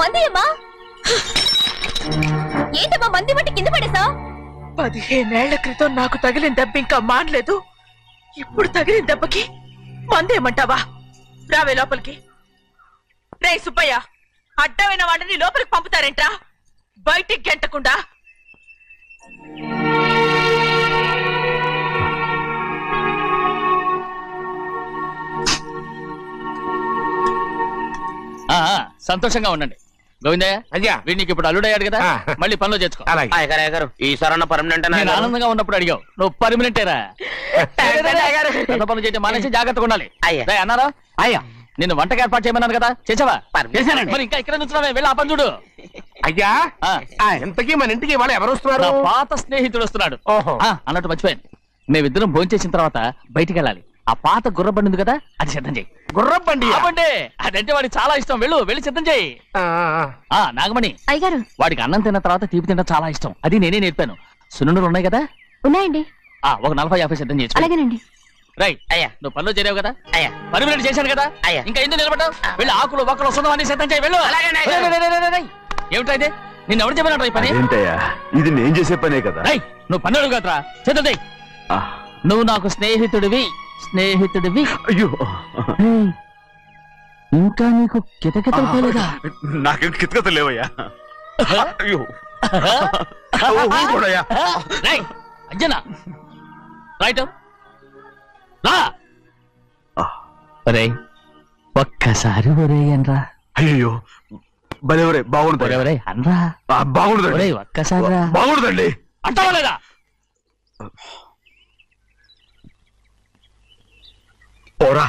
మంది అమ్మా ఏంటమ్మా మంది బట్టి కింద పడేసా? 15 ఏళ్ల క్రితం నాకు తగిలిన దెబ్బ ఇంకా మానలేదు. ఇప్పుడు తగిలిన దెబ్బకి మందేమంటావా? రావే లోపలికి. రే సుబ్బయ్య, అడ్డమైన వాడిని లోపలికి పంపుతారేంట్రా? బయటికి గెంటకుండా. సంతోషంగా ఉండండి గోవిందయ్య. అయ్యా వీడికి ఇప్పుడు అల్లుడయ్యాడు కదా, మళ్ళీ పనిలో చేర్చుకో. ఈసారి పర్మనెంట్ ఆనందంగా ఉన్నప్పుడు అడిగావు, నువ్వు పర్మనెంటేరా. పెద్ద పనులు చేయడం మానేసి జాగ్రత్తగా ఉండాలి. అన్నారా? అయ్యా నిన్ను వంటకి ఏర్పాటు చేయమన్నాను కదా, చేసావా? మరి ఇంకా ఇక్కడ నుంచున్నావే, వెళ్ళి ఆ పని చూడు. అయ్యా ఇంతకీ మన ఇంటికి వాళ్ళు ఎవరు వస్తున్నారు? పాత స్నేహితుడు వస్తున్నాడు. అన్నట్టు మర్చిపోయాను, మేమిద్దరం భోంచేసిన తర్వాత బయటికి వెళ్ళాలి. ఆ పాత గుర్రబండి ఉంది కదా, అది సిద్ధం చేయి. గుర్రబండి? అదంటే వాడికి చాలా ఇష్టం. వెళ్ళి సిద్ధం చేయి. నాగమణి అయ్యగారు, వాడికి అన్నం తిన్న తర్వాత తీపి తినడం చాలా ఇష్టం. అది నేనే నేర్పాను. సున్నుండలు ఉన్నాయి కదా? ఉన్నాయండి. ఒక 40-50 సిద్ధం చేసి. అలాగేనండి. రైట్ అయ్యా, నువ్వు పనిలో చేరావు కదా, అయ్యా పర్మినెంట్ చేశాను కదా, అయ్యా ఇంకా ఎందుకు నిలబడ్డావు? వెళ్ళి ఆకులు ఒక్కలు వస్తుందని సిద్ధం చేయి. వెళ్ళు. ఏమిటైతే నిన్ను ఎవరు చెప్పినట్టు ఈ పని? ఇది నేను చేసే పనే కదా. నువ్వు పని అడుగు కదరా, సిద్ధం చేయి. నువ్వు నాకు స్నేహితుడివి. అయ్యో ఇంకా నీకు కితకితలు పోలేదా? నాకేం కితకితలు లేవయ్యా. అయ్యో అంజనా రైట్ రా. ఒరే ఒక్కసారి ఒరే అనరా. అయ్యో భలే బాగుంటుంది. ఒరే అనరా. బాగుంటుంది. ఒక్కసారి రా. బాగుంటుందండి. అంటావా లేదా? ఓరా.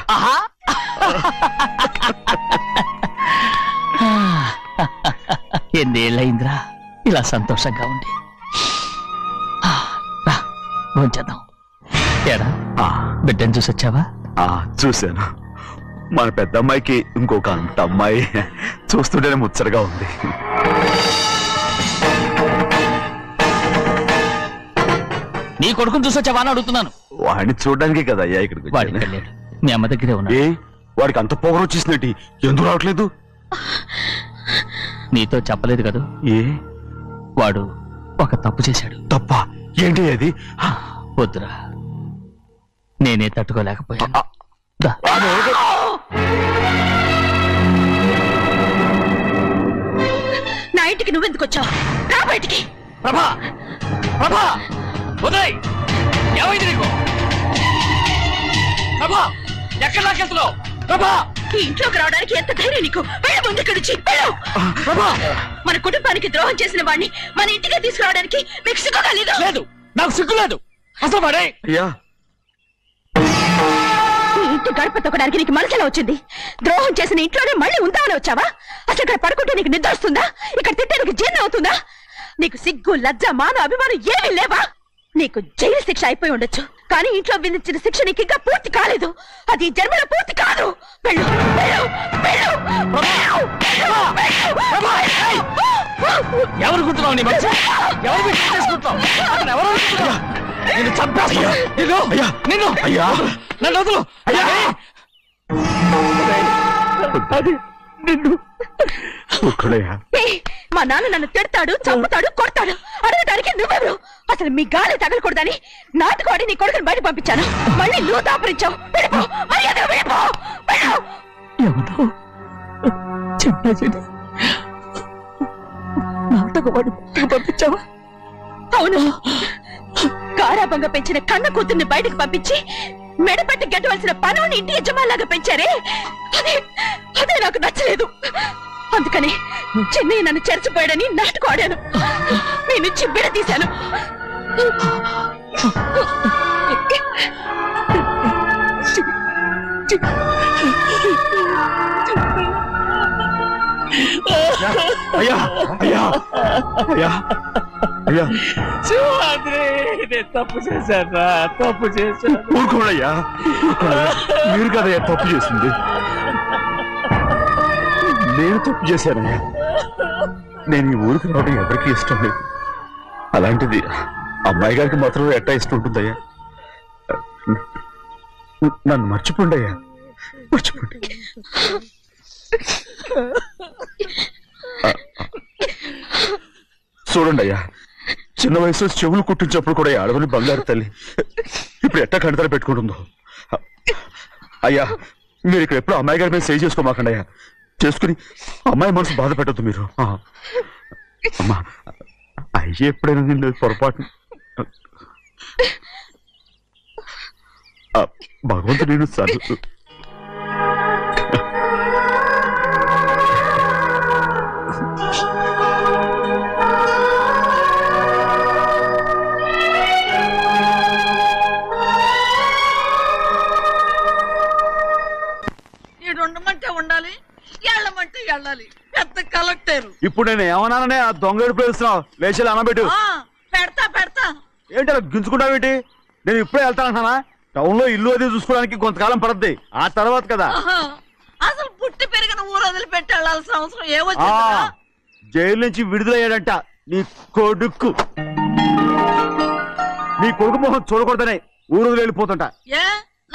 ఎన్నేళ్ళయిందిరా ఇలా సంతోషంగా ఉండి. భోంచేద్దాం. ఏరా బిడ్డను చూసొచ్చావా? చూశాను. మన పెద్ద అమ్మాయికి ఇంకొక అంత అమ్మాయి. చూస్తుంటేనే ముచ్చటగా ఉంది. నీ కొడుకుని చూసొచ్చావా అని అడుగుతున్నాను. వాడిని చూడడానికి కదా అయ్యా ఇక్కడికి. వాడికి వెళ్ళాడు, మీ అమ్మ దగ్గరే ఉన్నాడు. వాడికి అంత పొగరు వచ్చేసినట్టు ఎందుకు రావట్లేదు? నీతో చెప్పలేదు కదా. వాడు ఒక తప్పు చేశాడు. తప్ప ఏంటి అది? వద్దురా, నేనే తట్టుకోలేకపోయాను. నా ఇంటికి నువ్వెందుకు వచ్చావు? రా బయటికి. ప్రభా ప్రభా ఉదయ్, ఏమైంది నీకు? ప్రభా ఎక్కడ లాకెళ్తున్నావు? ప్రభా ఈ ఇంట్లోకి రావడానికి ఎంత ధైర్యం నీకు? వెళ్ళ ముందు ఇక్కడి నుంచి. మన కుటుంబానికి ద్రోహం చేసిన వాడిని మన ఇంటికి తీసుకురావడానికి మీకు సిగ్గుగా లేదు? లేదు, నాకు సిగ్గు లేదు అసలు. వాడే ఈ ఇంటి గడప తొక్కడానికి నీకు మనసులో వచ్చింది. ద్రోహం చేసిన ఇంట్లోనే మళ్ళీ ఉందామని వచ్చావా? అసలు ఇక్కడ పడుకుంటే నీకు నిద్ర వస్తుందా? ఇక్కడ తింటే నీకు జీర్ణం అవుతుందా? నీకు సిగ్గు, లజ్జ, మాన, అభిమానం ఏమీ లేవా? నీకు జైలు శిక్ష అయిపోయి ఉండొచ్చు, కానీ ఇంట్లో విధించిన శిక్ష నీకు ఇంకా పూర్తి కాలేదు. అది జన్మలో పూర్తి కాదు. వెళ్ళు, వెళ్ళు, వెళ్ళు. ఎవరు గుర్తున్నావు? నీ మంచి ఎవరు చేసుకుంటున్నావు? ఎవరు నిన్ను చంపేస్తా. నిన్ను నన్ను వదులు. మా నాన్న నన్ను తిడతాడు, చంపుతాడు, కొడతాడు. అడగడానికి నువ్వెవరు? అసలు మీ గాలి తగలకూడదని నాటుకోడి నీ కొడుకుని బయట పంపించాను. మళ్ళీ నువ్వు దాపరించావు. నాటకవాడి పంపించావా? అవును, గారాబంగా పెంచిన కన్న కూతుర్ని బయటకు పంపించి మెడపట్టి గెట్టవలసిన పనుని ఇంటి యజమానిలాగా పెంచారే, అదే నాకు నచ్చలేదు. అందుకని చెన్నై నన్ను చెరచిపోయాడని నాటకం ఆడాను. మీ నుంచి విడదీశాను. అయ్యా అయ్యా అయ్యా అయ్యా తప్పు చేశాను, తప్పు చేశాను. ఊరుకోడయ్యా, మీరు కదయ్యా తప్పు చేసింది. నేను తప్పు చేశానయ్యా. నేను ఈ ఊరికి రావడం ఎవరికి ఇష్టం లేదు. అలాంటిది అమ్మాయి గారికి మాత్రం ఎట్టా ఇష్టం ఉంటుందయ్యా. నన్ను మర్చిపోండి అయ్యా, మర్చిపోండి. చూడండి అయ్యా, చిన్న వయసులో చెవులు కుట్టించినప్పుడు కూడా ఆడవని బంగారు తల్లి ఇప్పుడు ఎట్టా కంటతర పెట్టుకుంటుందో. అయ్యా, మీరు ఇక్కడ ఎప్పుడు అమ్మాయి గారి మీద సేవ్ చేసుకోమాకండి అయ్యా. చేసుకుని అమ్మాయి మనసు బాధ పెట్టద్దు మీరు. అమ్మా, అయ్యే ఎప్పుడైనా నిన్ను పొరపాటు భగవంతుడు నేను సర్దు. ఉండమంటే ఉండాలి, వెళ్ళమంటే వెళ్ళాలి. పెద్ద కలెక్టర్. ఇప్పుడు నేను ఏమన్నాననే ఆ దొంగ పిలుస్తున్నావు, లేచి అనబెట్టు. పెడతా పెడతా. ఏంటి అలా గించుకుంటావేంటి? నేను ఇప్పుడే వెళ్తానంటున్నా. టౌన్ లో ఇల్లు అది చూసుకోవడానికి కొంతకాలం పడద్ది, ఆ తర్వాత కదా. అసలు పుట్టి పెరిగిన ఊరు వదిలిపెట్టి వెళ్ళాల్సిన అవసరం ఏమొచ్చిందా? జైలు నుంచి విడుదలయ్యాడంట నీ కొడుకు. నీ కొడుకు మొహం చూడకూడదనే ఊరు వెళ్ళిపోతుంటా. ఏ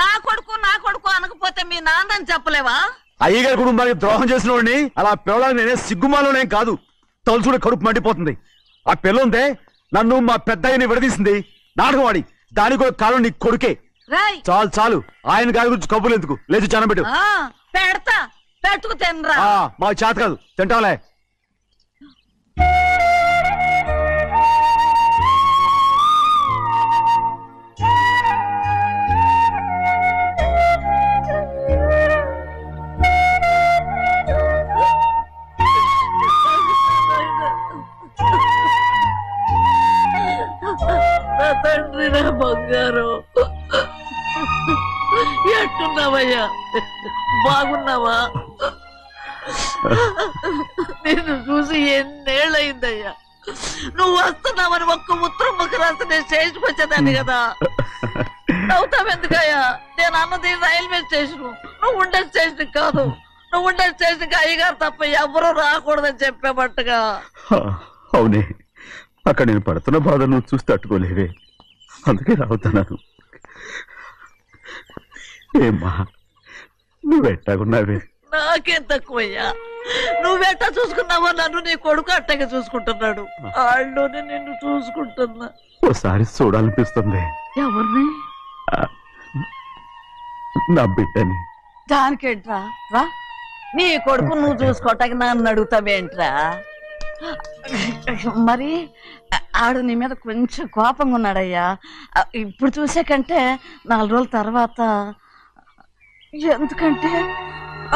నా కొడుకు అనకపోతే మీ నాన్నని చెప్పలేవా? అయ్యగారి కుటుంబానికి ద్రోహం చేసిన వాడిని అలా పిల్లడానికి నేనే సిగ్గుమాలోనేం కాదు, తలుచుకుంటే కడుపు మండిపోతుంది. ఆ పిల్లందే నన్ను మా పెద్దయ్యని విడదీసింది, నాటకం వాడి. దానికి కూడా కాలం నీ కొడుకే. చాలు చాలు, ఆయన గారి గురించి కబుర్లు ఎందుకు, లేచి జనం పెడతా, పెట్టుకు తినరా. మా చేత కాదు, తింటాంలే. తండ్రి నా బంగారు, ఎట్టున్నావయ్యా? బాగున్నావా? నిన్ను చూసి ఎన్నేళ్ళయిందయ్యా. నువ్వు వస్తున్నావని ఒక్క ఉత్తరం ముఖ రాస్తే నేను స్టేషన్కి వచ్చేదాన్ని కదా. నవ్వుతావెందుకయ్యా? నేను అన్నది రైల్వే స్టేషన్, నువ్వు ఉండే స్టేషన్ కాదు. నువ్వు ఉండే స్టేషన్కి అయ్యగారు తప్ప ఎవరూ రాకూడదని చెప్పేమట్టుగా. అవునే, అక్కడ నేను పడుతున్న బాధ నువ్వు చూసి తట్టుకోలేవే, అందుకే రావుతున్నాను. ఏమ్మా, నువ్వెట్టాగున్నావే? నాకేం తక్కువయ్యా, నువ్వెట్టా చూసుకున్నావో నన్ను నీ కొడుకు అట్టగా చూసుకుంటున్నాడు. వాళ్ళలోనే నిన్ను చూసుకుంటున్నా. ఓసారి చూడాలనిపిస్తుంది. ఎవరిని? నా బిడ్డని. దానికేంట్రా, రా. నీ కొడుకు నువ్వు చూసుకోవటానికి నన్ను అడుగుతావేంట్రా? మరి ఆడు నీ మీద కొంచెం కోపంగా ఉన్నాడయ్యా. ఇప్పుడు చూసే కంటే 4 రోజుల తర్వాత. ఎందుకంటే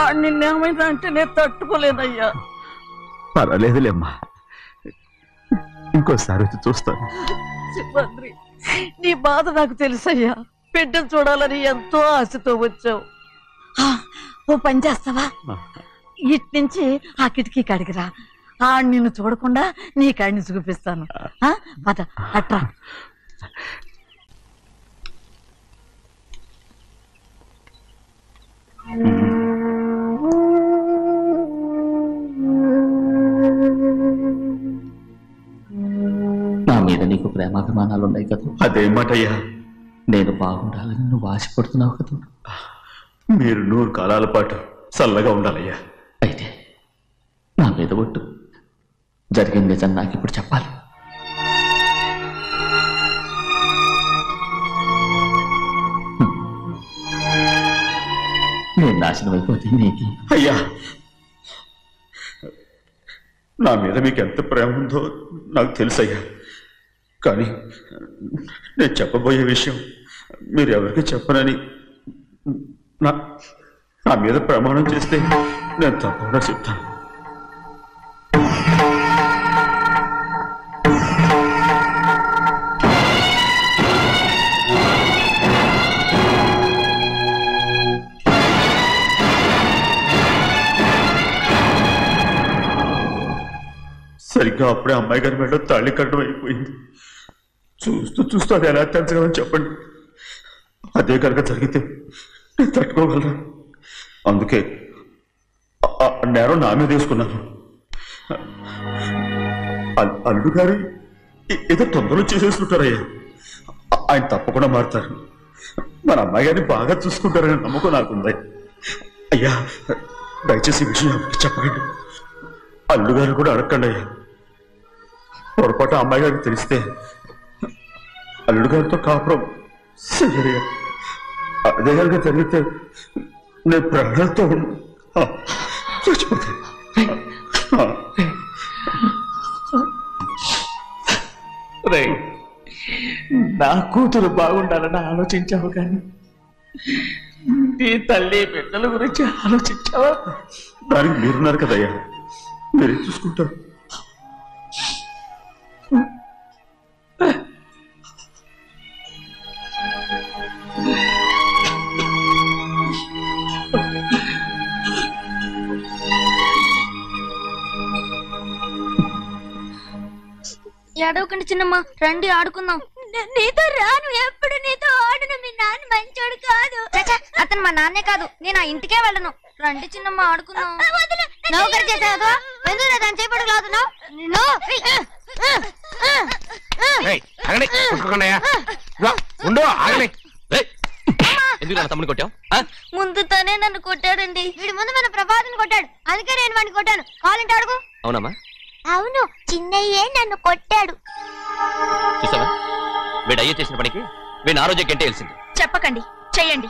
ఆడు నిన్నేమైందా అంటే నేను తట్టుకోలేదయ్యా. పర్వాలేదులేమ్మా, ఇంకోసారి వచ్చి చూస్తాను. సింహాద్రి, నీ బాధ నాకు తెలుసయ్యా. బిడ్డను చూడాలని ఎంతో ఆశతో వచ్చావు. ఓ పని చేస్తావా? ఇటు నుంచి ఆ కిటికీ కడిగిరా. ఆడు నిన్ను చూడకుండా నీ కాడిని చూపిస్తాను. పద అట్రా. నా మీద నీకు ప్రేమాభిమానాలు ఉన్నాయి కదా. అదేమాటయ్యా? నేను బాగుండాలని నువ్వు ఆశపడుతున్నావు కదా. మీరు 100 కాలాల పాటు చల్లగా ఉండాలయ్యా. అయితే నా మీద ఒట్టు, జరిగిన నిజం నాకు ఇప్పుడు చెప్పాలి. నేను నాశనం అయిపోతే నీకు. అయ్యా, నా మీద మీకు ఎంత ప్రేమ ఉందో నాకు తెలుసయ్యా. కానీ నేను చెప్పబోయే విషయం మీరు ఎవరికి చెప్పనని నా మీద ప్రమాణం చేస్తే నేను తప్పకుండా చెప్తాను. సరిగ్గా అప్పుడే అమ్మాయి గారి మెడలో తాళి కట్టడం అయిపోయింది. చూస్తూ చూస్తూ అది ఎలా తెంచగలని చెప్పండి. అదే కనుక జరిగితే నేను తట్టుకోగలరా? అందుకే నేరం నా మీద తీసుకున్నాను. అల్లుడు గారు ఏదో తొందరలో చేసేసుకుంటారయ్యా. ఆయన తప్పకుండా మారుతారు. మన అమ్మాయి గారిని బాగా చూసుకుంటారని నమ్మకం నాకుంది. అయ్యా, దయచేసి ఈ విషయం చెప్పకండి. అల్లుడు గారు కూడా అడగండి అయ్యా. పొరపాటు అమ్మాయి గారికి తెలిస్తే అల్లుడు గారితో కాపురం సరిగా అదే గారికి జరిగితే నేను ప్రాణాలతో చచ్చిపోతాను. నా కూతురు బాగుండాలని ఆలోచించావు కానీ నీ తల్లి బిడ్డల గురించి ఆలోచించావా? దానికి మీరున్నారు కదయ్యా, మీరే చూసుకుంటారు. ఏడవకండి చిన్నమ్మ, రండి ఆడుకుందాం. నీతో రాను, ఎప్పుడు నీతో ఆడను. మీ నాన్న మంచోడు కాదు. అతను మా నాన్నే కాదు, నేను ఆ ఇంటికే వెళ్ళను. రండి చిన్నమ్మ ఆడుకుందాం. నౌకరు చేసావు ఎందుకు దాని చేపడు కాదు. తమ్ముని కొట్టావు? ముందు తనే నన్ను కొట్టాడండి. వీడి ముందు మన ప్రభాతం కొట్టాడు, అందుకే నేను వాడిని కొట్టాను. కావాలంటే అడుగు. అవునమ్మా? అవును, చిన్నయ్యే నన్ను కొట్టాడు. చూసావా, వీడు అయ్యే చేసిన పనికి వీడిని ఆ రోజే గంటే తెలిసింది. చెప్పకండి, చెయ్యండి.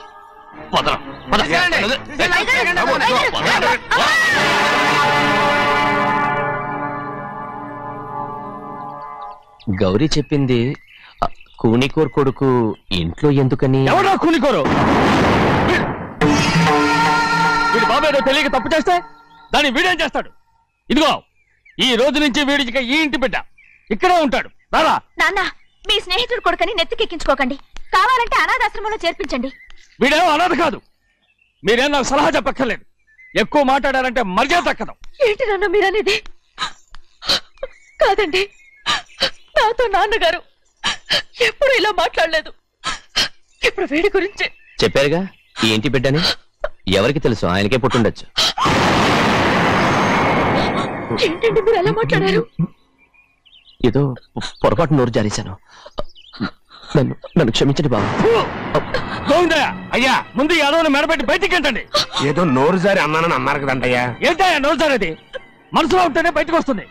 గౌరీ చెప్పింది కూనికోరు కొడుకు ఇంట్లో ఎందుకని. ఎవడా కూనికోరు? వీడి బాబు ఏదో తెలియక తప్పు చేస్తే దాన్ని వీడేం చేస్తాడు? ఇదిగో, ఈ రోజు నుంచి వీడికి ఈ ఇంటి బిడ్డ ఇక్కడే ఉంటాడు. రారా. నాన్న, మీ స్నేహితుడు కొడుకని నెత్తికెక్కించుకోకండి. కావాలంటే అనాథాశ్రమంలో చేర్పించండి. వీడేమో అనాథ కాదు. మీరేం నాకు సలహా చెప్పక్కర్లేదు. ఎక్కువ మాట్లాడారంటే మర్యాద తక్కదు. ఏంటి నాన్న మీరనేది? కాదండి, నాతో నాన్నగారు ఎప్పుడు ఇలా మాట్లాడలేదు. ఇప్పుడు వీడి గురించి చెప్పారుగా ఈ ఇంటి బిడ్డని. ఎవరికి తెలుసు, ఆయనకే పుట్టుండొచ్చు. ఏంటండి మీరు ఎలా మాట్లాడారు? ఏదో పొరపాటు నోరు జారేశాను. నన్ను క్షమించండి బాబు. గోవిందయ్య, అయ్యా ముందు యాదవ్ని మెడబెట్టి బయటికి ఏంటండి? ఏదో నోరు జారి అన్నానని అన్నారు కదంటయ్యా. ఏంటయ్యా నోరు జారేది? మనసులో ఉంటేనే బయటకు వస్తుంది.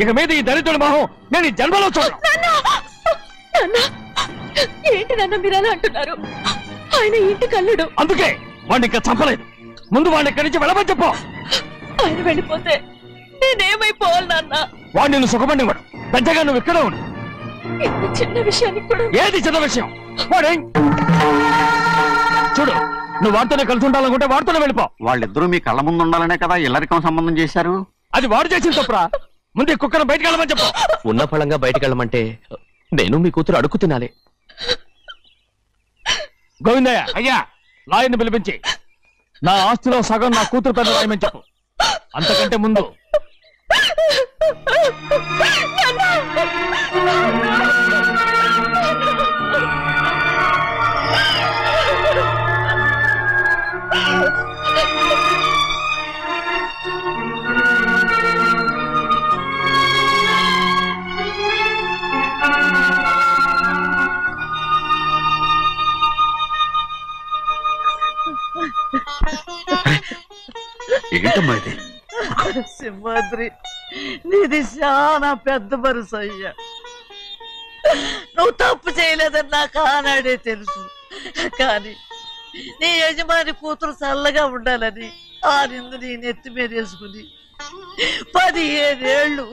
ఇక మీద ఈ దరిద్రుడి మొహం నేను ఈ జన్మలో చూడను. ఏంటి నాన్న మీరు అలా అంటున్నారు? ఆయన ఇంటి కల్లుడు. అందుకే వాడిని ఇంకా చంపలేదు. ముందు వాడిని ఇక్కడి నుంచి వెళ్ళమని చెప్పు. ఆయన వెళ్ళిపోతే నేనేమైపోవాలి నాన్న? వాడు నిన్ను సుఖపడివాడు. పెద్దగా నువ్వు ఇక్కడ ఉండు. ఇంత చిన్న విషయానికి కూడా. ఏది చిన్న విషయం? వాడేం చూడు, నువ్వు వాడితోనే కలిసి ఉండాలనుకుంటే వాడితోనే వెళ్ళిపో. వాళ్ళిద్దరూ మీ కళ్ళ ముందు ఉండాలనే కదా ఇల్లరికం సంబంధం చేశారు. అది వాడు చేసిన తప్పురా. ముందు ఈ కుక్కను బయటకు వెళ్ళమని చెప్పు. ఉన్న ఫలంగా బయటకు వెళ్ళమంటే నేను మీ కూతురు అడుగు తినాలి. గోవిందయ్య, అయ్యా లాయర్ని పిలిపించి నా ఆస్తిలో సగం నా కూతురు పేరు రాయమని చెప్పు. అంతకంటే ముందు ఏంటమ్మా ఇది? సింహాద్రి, నీది చాలా పెద్ద మనసు అయ్యా. నువ్వు తప్పు చేయలేదని నాకు ఆనాడే తెలుసు. కానీ నీ యజమాని కూతురు చల్లగా ఉండాలని ఆ నిందు నీ నెత్తి మీద వేసుకుని 15 ఏళ్ళు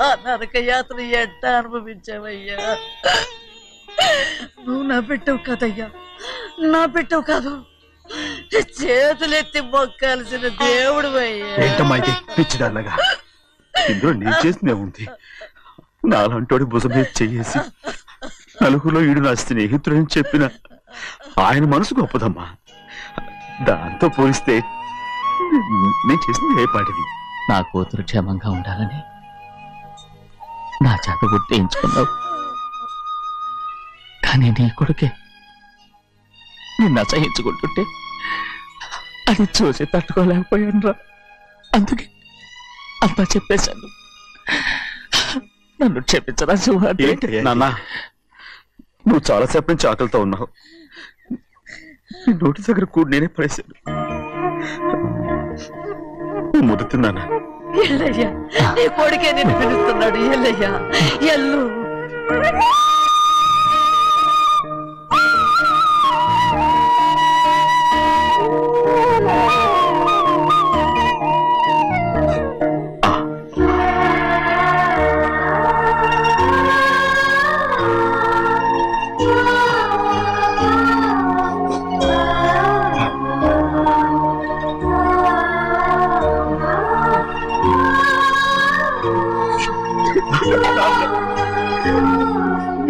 ఆ నరక యాత్ర ఎట్ట అనుభవించావయ్యా. నువ్వు నా పెట్టవు కదయ్యా, నా పెట్టవు కాదు, చేతులెత్తి మొక్కాల్సిన దేవుడు అయ్యా. ఏంటమ్మా ఇది పిచ్చిదాన్నగా? ఇందులో నేను చేసినే ఉంది. నాలంటోడి భుజం మీద చెయ్యేసి నలుగురిలో ఈడు నా స్నేహితుడని చెప్పిన ఆయన మనసు గొప్పదమ్మా. దాంతో పోలిస్తే నేను చేసింది ఏ పాటిది? నా కూతురు క్షేమంగా ఉండాలని నా చేత గుర్తించుకున్నావు. కానీ నీ కొడుకే నిన్ను అసహించుకుంటుంటే అది చూసి తట్టుకోలేకపోయాను రా. అందుకే అంతా చెప్పేశాను. నన్ను క్షమించరా సింహాద్రి. నాన్న, నువ్వు చాలాసేపు నుంచి ఆకలితో ఉన్నావు. నీ నోటి దగ్గర కూడా నేనే పడేశాను. ముద్దు తిన్నానా? ఎల్లయ్యా నీ కొడుకే నిన్ను పిలుస్తున్నాడు. ఎల్లయ్యా ఎల్లు.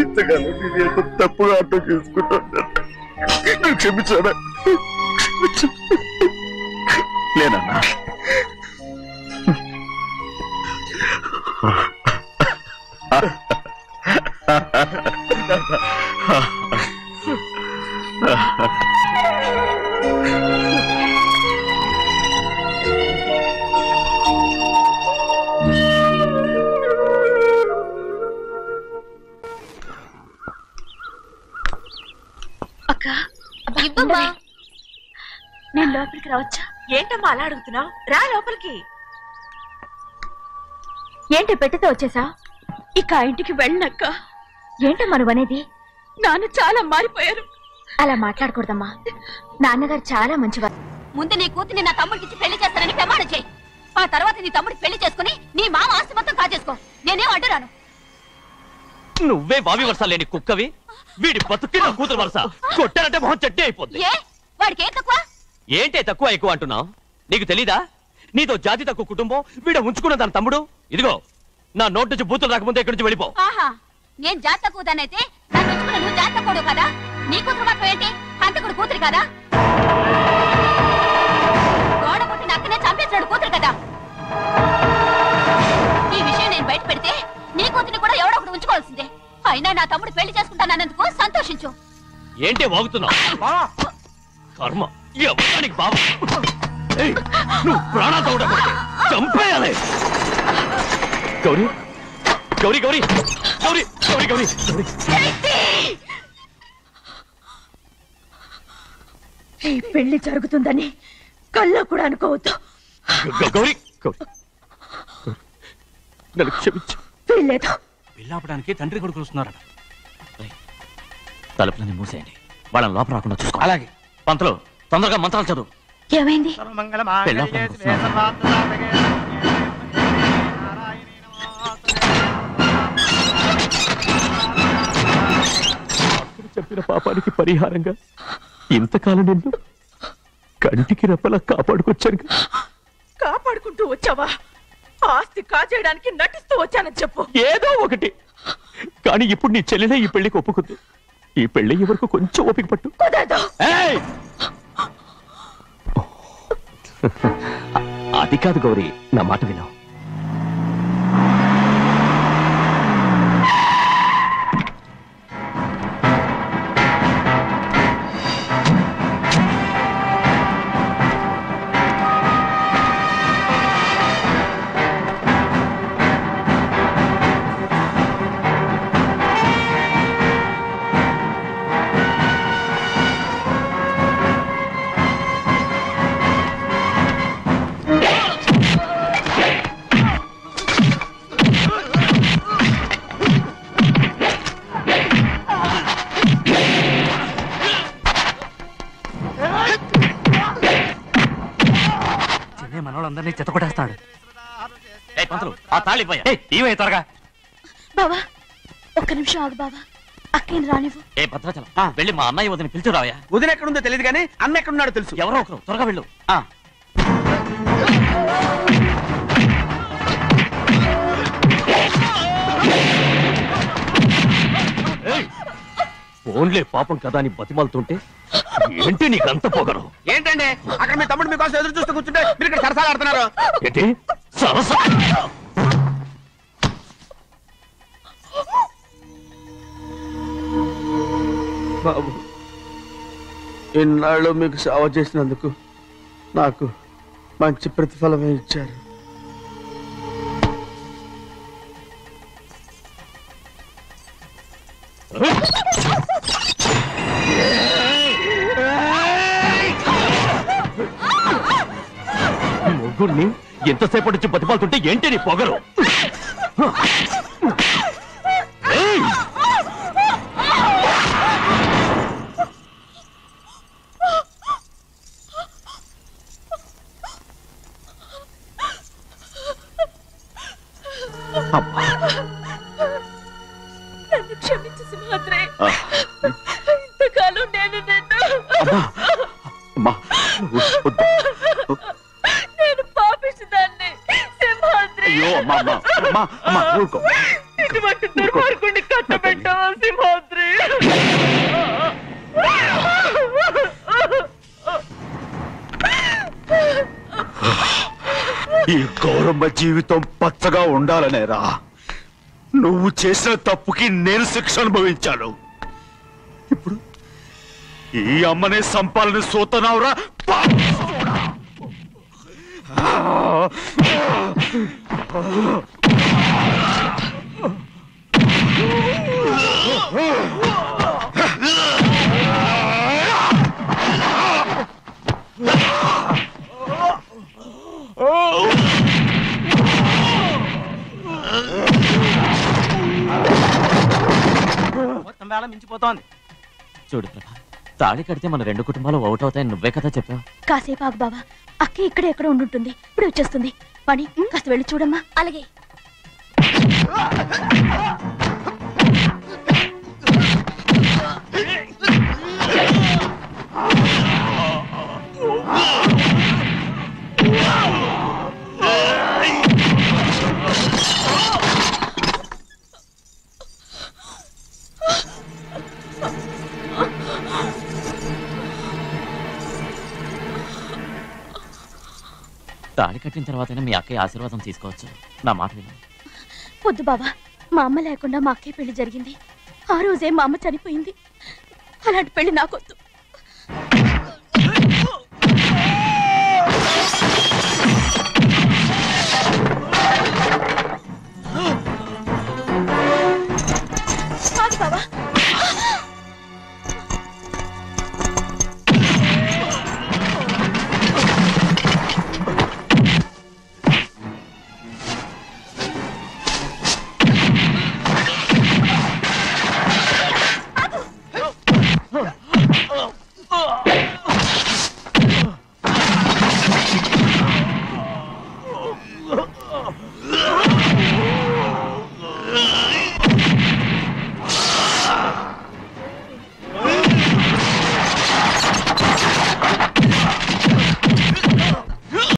ఇంతకాలం నేను ఎంత తప్పుగా అర్థం చేసుకుంటాను. క్షమించానా? లేనన్నా. అక్క ఇవ్వమ్మా. నేను లోపలికి రావచ్చా? ఏంటమ్మా అలా అడుగుతున్నావు? రా లోపలికి. ఏంటి పెట్టితో వచ్చేసా? ఇక ఆ ఇంటికి వెళ్ళనక్క. ఏంటమ్మా నువ్వు అనేది? నాన్న చాలా మారిపోయారు. అలా మాట్లాడకూడదమ్మా. నాన్నగారు చాలా మంచివారు. ముందు నీ కూతుర్ని నా తమ్ముడికి పెళ్లి చేస్తానని ప్రమాణం చేయి. ఆ తర్వాత నీ తమ్ముడికి పెళ్లి చేసుకుని నీ మామ ఆస్తి మొత్తం కాజేసుకో. నేనేం అడ్డురాను. నువ్వే బావి వరుస లేని కుక్కవి. వీడి బతుక్కి నా కూతురు వరుస. కొట్టానంటే మొహం చెట్టే అయిపోద్ది. ఏ వాడికి ఏం తక్కువ? ఏంటే తక్కువ ఎక్కువ అంటున్నావు? నీకు తెలీదా? నీతో జాతి తక్కువ కుటుంబం వీడ ఉంచుకున్న దాని తమ్ముడు. ఇదిగో నా నోటి నుంచి బూతులు రాకముందే ఇక్కడి నుంచి వెళ్ళిపో. ఆహా, నేను జాతి తక్కువ దానైతే నన్ను ఉంచుకున్న నువ్వు జాతి తక్కువ కదా? నీ కూతురు మాత్రం ఏంటి? హంతకుడు కూతురు కదా? గోడ పుట్టిన అక్కనే చంపేశాడు కూతురు కదా? ఈ విషయం నేను బయట పెడితే నీ కూతురిని కూడా ఎవడో ఒకటి ఉంచుకోవాల్సిందే. అయినా నా తమ్ముడు పెళ్లి చేసుకుంటానన్నందుకు సంతోషించు. ఏంటే వాగుతున్నావు? కర్మ ఎవరికి బాబు. నువ్వు ప్రాణాలతో ఉండకూడదు. చంపేయాలి. గౌరీ గౌరీ గౌరీ గౌరీ గౌరీ గౌరీ ఈ పెళ్లి జరుగుతుందని కళ్ళ కూడా అనుకోవద్దు. గౌరీ నన్ను క్షమించు. వీల్లేదు. పెళ్ళాపడానికి తండ్రి కొడుకులు వస్తున్నారట. తలుపులని మూసేయండి. వాళ్ళని లోపల రాకుండా చూసుకో. అలాగే. పంతులు తొందరగా మంత్రాలు చదువు. ఏమైంది? చెప్పిన పాపానికి పరిహారంగా ఇంతకాలం నిన్ను కంటికి రెప్పలా కాపాడుకొచ్చాను. కాపాడుకుంటూ వచ్చావా? ఆస్తి కాజేయడానికి నటిస్తూ వచ్చానని చెప్పు. ఏదో ఒకటి. కానీ ఇప్పుడు నీ చెల్లెలే ఈ పెళ్లికి ఒప్పుకుంది. ఈ పెళ్లి వరకు కొంచెం ఓపిక పట్టు. అది కాదు గౌరీ, నా మాట విను. మనోళ్ళందరినీ చెత్తకొట్టేస్తాడు. త్వరగా బావా ఒక్క నిమిషం ఆగు బావా. అక్కేం రానివ్వు. ఏ భద్రాచలం వెళ్ళి మా అన్నయ్య వదిన పిలిచిరావయ్యా. వదిన ఎక్కడుందో తెలియదు కానీ అన్న ఎక్కడున్నాడో తెలుసు. ఎవరో ఒకరు త్వరగా వెళ్ళు. ఫోన్లే పాపం కదా అని బతిమాలుతుంటే ఏంటి నీకంత పొగరు? ఏంటండి అక్కడ మీ తమ్ముడు మీకోసం ఎదురు చూస్తూ కూర్చుంటే మీరు ఇక్కడ సరసాలు ఆడుతున్నారు. ఏంటి సరసా? బాబు, ఇన్నాళ్ళు మీకు సేవ చేసినందుకు నాకు మంచి ప్రతిఫలమే ఇచ్చారు. ముగ్గురిని ఎంతసేపటి నుంచి బతిపాలుతుంటే ఏంటి నీ పొగరు? నన్ను క్షమించు సింహాద్రి. ఇంతకాలం నేను నేను పాపిస్తుందాన్ని సింహాద్రి. ఇటువంటి దుర్మార్గుడిని కట్టబెట్టావా సింహాద్రి? ఈ గౌరమ్మ జీవితం పచ్చగా ఉండాలనేరా నువ్వు చేసిన తప్పుకి నేను శిక్ష అనుభవించాను. ఇప్పుడు ఈ అమ్మనే సంపాలని సూతనావురా. మొత్తం వేళ మించిపోతోంది. చూడు ప్రభా, తాళి కడితే మన రెండు కుటుంబాలు అవుట్ అవుతాయని నువ్వే కదా చెప్పావు. కాసేపు ఆగు బావా, అక్క ఇక్కడే ఎక్కడ ఉండుంటుంది, ఇప్పుడు వచ్చేస్తుంది. పని కాస్త వెళ్ళి చూడమ్మా. అలాగే. తాళి కట్టిన తర్వాతైనా మీ అక్కయ్య ఆశీర్వాదం తీసుకోవచ్చు. నా మాట విను. వద్దు బావా, మా అమ్మ లేకుండా మా అక్కయ్య పెళ్లి జరిగింది. ఆ రోజే మా అమ్మ చనిపోయింది. అలాంటి పెళ్లి నాకొద్దు.